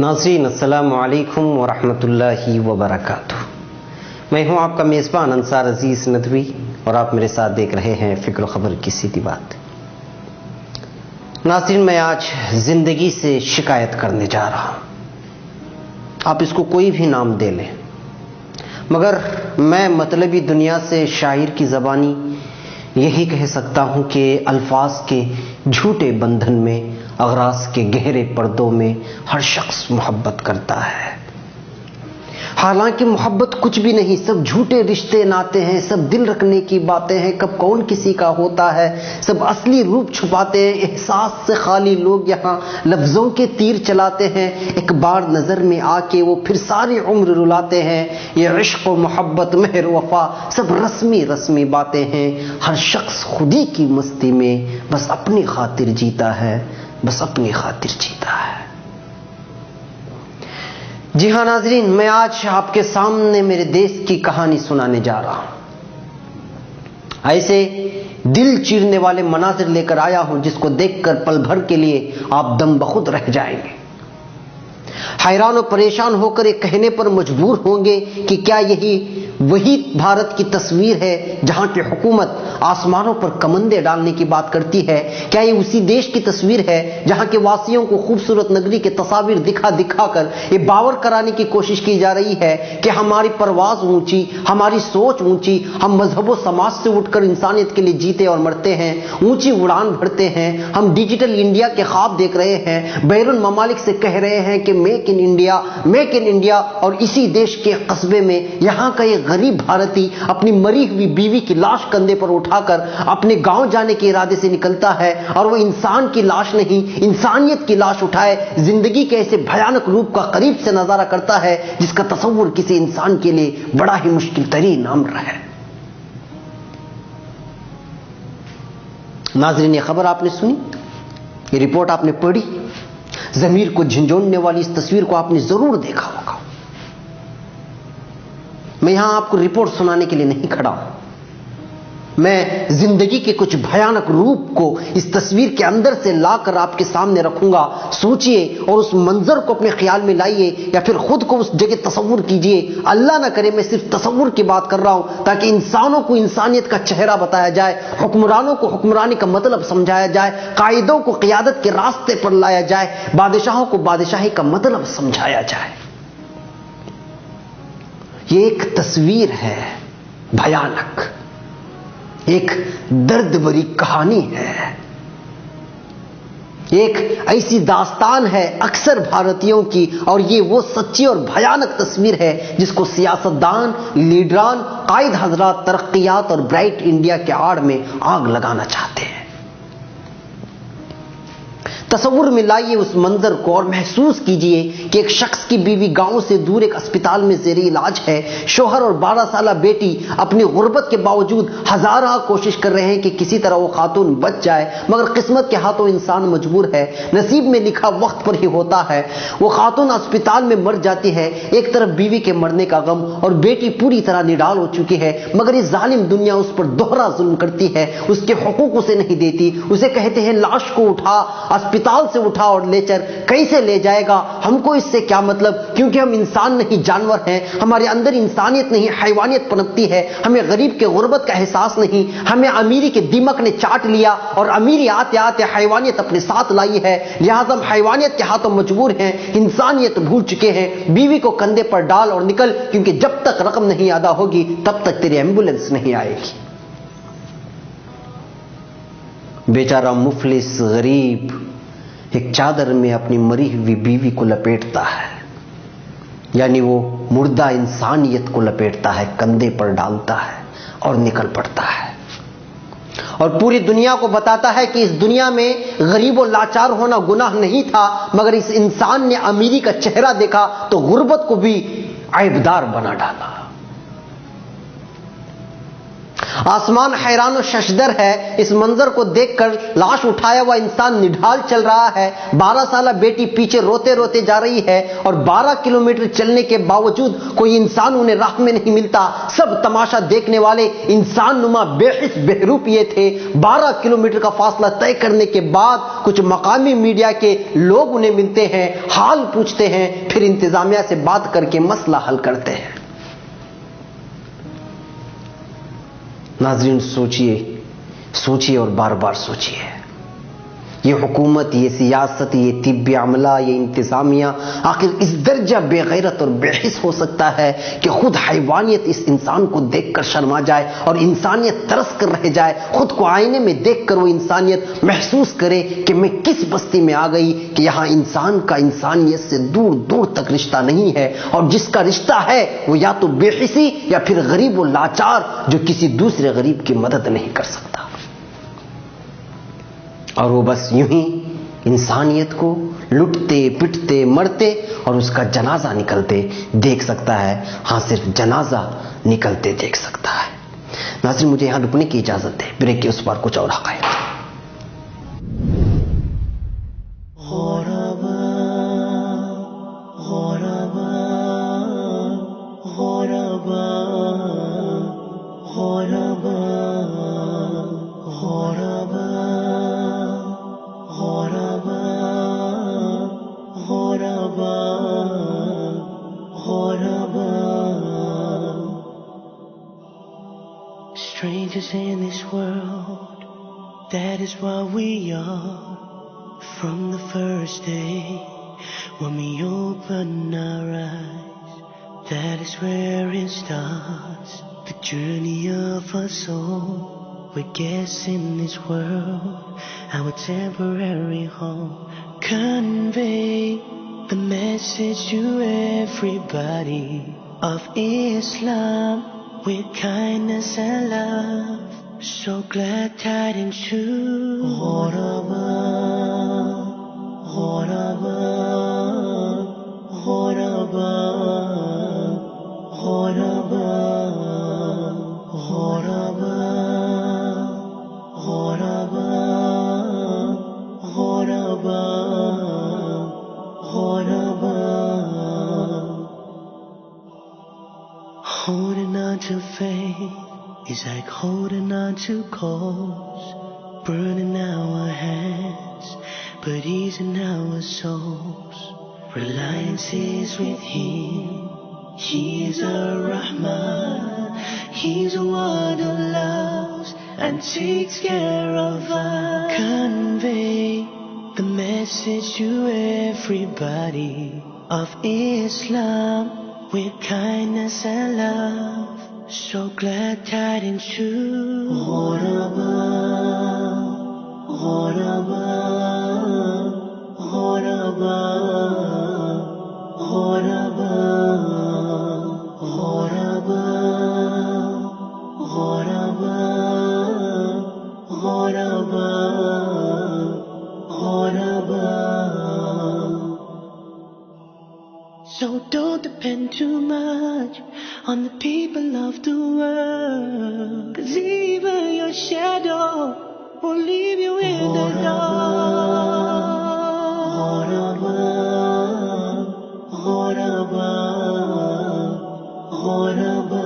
नाज़रीन अस्सलामु अलैकुम वरहमतुल्लाहि वबरकातुह। मैं हूं आपका मेज़बान अंसार अजीज़ नदवी और आप मेरे साथ देख रहे हैं फ़िक्र ख़बर की सीधी बात। नाज़रीन, मैं आज ज़िंदगी से शिकायत करने जा रहा हूं। आप इसको कोई भी नाम दे लें, मगर मैं मतलबी दुनिया से शायर की ज़बानी यही कह सकता हूं कि अल्फाज के झूठे बंधन में, अगराज के गहरे पर्दों में हर शख्स मोहब्बत करता है। हालांकि मोहब्बत कुछ भी नहीं, सब झूठे रिश्ते नाते हैं, सब दिल रखने की बातें हैं। कब कौन किसी का होता है, सब असली रूप छुपाते हैं। एहसास से खाली लोग यहाँ लफ्जों के तीर चलाते हैं। एक बार नजर में आके वो फिर सारी उम्र रुलाते हैं। ये इश्क व मोहब्बत, मेहर वफा, सब रस्मी रस्मी बातें हैं। हर शख्स खुदी की मस्ती में बस अपनी खातिर जीता है, बस अपनी खातिर जीता है। जी हां नाजरीन, मैं आज आपके सामने मेरे देश की कहानी सुनाने जा रहा हूं। ऐसे दिल चीरने वाले मनाजिर लेकर आया हूं जिसको देखकर पल भर के लिए आप दम बखुद रह जाएंगे। हैरान और परेशान होकर ये कहने पर मजबूर होंगे कि क्या यही वही भारत की तस्वीर है जहां की हुकूमत आसमानों पर कमंदे डालने की बात करती है? क्या ये उसी देश की तस्वीर है जहां के वासियों को खूबसूरत नगरी के तस्वीर दिखा दिखा कर ये बावर कराने की कोशिश की जा रही है कि हमारी परवाज ऊंची, हमारी सोच ऊंची, हम मजहबो समाज से उठकर इंसानियत के लिए जीते और मरते हैं, ऊंची उड़ान भरते हैं, हम डिजिटल इंडिया के ख्वाब देख रहे हैं, बैरून ममालिक से कह रहे हैं कि make in India, make in India, और इसी देश के कस्बे में यहां का ये गरीब भारतीय अपनी मरी हुई बीवी की लाश कंधे पर उठाकर अपने गांव जाने के इरादे से निकलता है और वो इंसान की लाश नहीं, इंसानियत की लाश उठाए जिंदगी के ऐसे भयानक रूप का करीब से नजारा करता है जिसका तस्वुर किसी इंसान के लिए बड़ा ही मुश्किल तरीन अम्र है। नाज़रीन, ये खबर आपने सुनी, ये रिपोर्ट आपने पढ़ी, ज़मीर को झंझोड़ने वाली इस तस्वीर को आपने जरूर देखा होगा। मैं यहां आपको रिपोर्ट सुनाने के लिए नहीं खड़ा हूं, मैं जिंदगी के कुछ भयानक रूप को इस तस्वीर के अंदर से लाकर आपके सामने रखूंगा। सोचिए और उस मंजर को अपने ख्याल में लाइए या फिर खुद को उस जगह तस्वुर कीजिए। अल्लाह ना करे मैं सिर्फ तस्वुर की बात कर रहा हूं ताकि इंसानों को इंसानियत का चेहरा बताया जाए, हुक्मरानों को हुक्मरानी का मतलब समझाया जाए, कायदों को क़ियादत के रास्ते पर लाया जाए, बादशाहों को बादशाही का मतलब समझाया जाए। ये एक तस्वीर है भयानक, एक दर्द भरी कहानी है, एक ऐसी दास्तान है अक्सर भारतीयों की, और ये वो सच्ची और भयानक तस्वीर है जिसको सियासतदान, लीडरान, कायद हजरात तरक्कियात और ब्राइट इंडिया के आड़ में आग लगाना चाहते हैं। तस्वुर में लाइए उस मंजर को और महसूस कीजिए कि एक शख्स की बीवी गांव से दूर एक अस्पताल में ज़ेरे इलाज है। शोहर और 12 साला बेटी अपनी गुर्बत के बावजूद हजारा कोशिश कर रहे हैं कि किसी तरह वो खातून बच जाए, मगर किस्मत के हाथों इंसान मजबूर है। नसीब में लिखा वक्त पर ही होता है। वो खातून अस्पताल में मर जाती है। एक तरफ बीवी के मरने का गम और बेटी पूरी तरह निडाल हो चुकी है, मगर ये जालिम दुनिया उस पर दोहरा जुल्म करती है, उसके हुकूक उसे नहीं देती। उसे कहते हैं लाश को उठा, अस्पताल से उठा और ले चल। कैसे ले जाएगा, हमको इससे क्या मतलब, क्योंकि हम इंसान नहीं जानवर हैं, हमारे अंदर इंसानियत नहीं हैवानियत पनपती है। हमें गरीब के गुर्बत का एहसास नहीं, हमें अमीरी के दिमक ने चाट लिया और अमीरी आते आते हैवानियत अपने साथ लाई है। लिहाजा हम हैवानियत के हाथों मजबूर हैं, इंसानियत भूल चुके हैं। बीवी को कंधे पर डाल और निकल, क्योंकि जब तक रकम नहीं अदा होगी तब तक तेरी एम्बुलेंस नहीं आएगी। बेचारा मुफलिस गरीब एक चादर में अपनी मरी हुई बीवी को लपेटता है, यानी वो मुर्दा इंसानियत को लपेटता है, कंधे पर डालता है और निकल पड़ता है, और पूरी दुनिया को बताता है कि इस दुनिया में गरीब और लाचार होना गुनाह नहीं था, मगर इस इंसान ने अमीरी का चेहरा देखा तो गुर्बत को भी ऐबदार बना डाला। آسمان حیران و ششدر ہے اس منظر کو دیکھ کر. لاش اٹھایا ہوا انسان نڈھال چل رہا ہے. 12 سالہ بیٹی پیچھے روتے روتے جا رہی ہے اور 12 کلومیٹر چلنے کے باوجود کوئی انسان انہیں راہ میں نہیں ملتا. سب تماشا دیکھنے والے انسان نما بے حس بہروپ یہ تھے. 12 کلومیٹر کا فاصلہ طے کرنے کے بعد کچھ مقامی میڈیا کے لوگ انہیں ملتے ہیں, حال پوچھتے ہیں, پھر انتظامیہ سے بات کر کے مسئلہ حل کرتے ہیں. ناظرین سوچئے اور بار بار سوچئے. یہ حکومت, یہ سیاست, یہ طبی عملہ, یہ انتظامیہ آخر اس درجہ بے غیرت اور بے حس ہو سکتا ہے کہ خود حیوانیت اس انسان کو دیکھ کر شرما جائے اور انسانیت ترس کر رہ جائے. خود کو آئینے میں دیکھ کر وہ انسانیت محسوس کرے کہ میں کس بستی میں آ گئی کہ یہاں انسان کا انسانیت سے دور دور تک رشتہ نہیں ہے, اور جس کا رشتہ ہے وہ یا تو بے حسی یا پھر غریب و لاچار جو کسی دوسرے غریب کی مدد نہیں کر سکتا. اور وہ بس یوں ہی انسانیت کو لٹتے پٹتے مرتے اور اس کا جنازہ نکلتے دیکھ سکتا ہے. ہاں, صرف جنازہ نکلتے دیکھ سکتا ہے. ناظرین مجھے یہاں رکنے کی اجازت ہے, بریک کے اس بار کچھ اور حقائق. Strangers in this world, that is what we are. From the first day when we open our eyes, that is where it starts. The journey of a soul, we're guessing this world, our temporary home. Convey the message to everybody of Islam with kindness and love. So glad tidings to Ghoraba, Ghoraba, Ghoraba, Ghoraba, Ghoraba, Ghoraba, Ghoraba, Ghoraba. Holding on to faith is like holding on to coals, burning our hands, but easing our souls. Reliance is with Him. He is Ar-Rahman. He's the one who loves and takes care of us. Convey the message to everybody of Islam with kindness and love. So glad tidings to Ghoraba, Ghoraba, Ghoraba, Ghoraba, Ghoraba, Ghoraba, Ghoraba, Ghoraba. So don't depend too much on the people of the world, 'cause even your shadow will leave you in the dark. Ghoraba, Ghoraba, Ghoraba.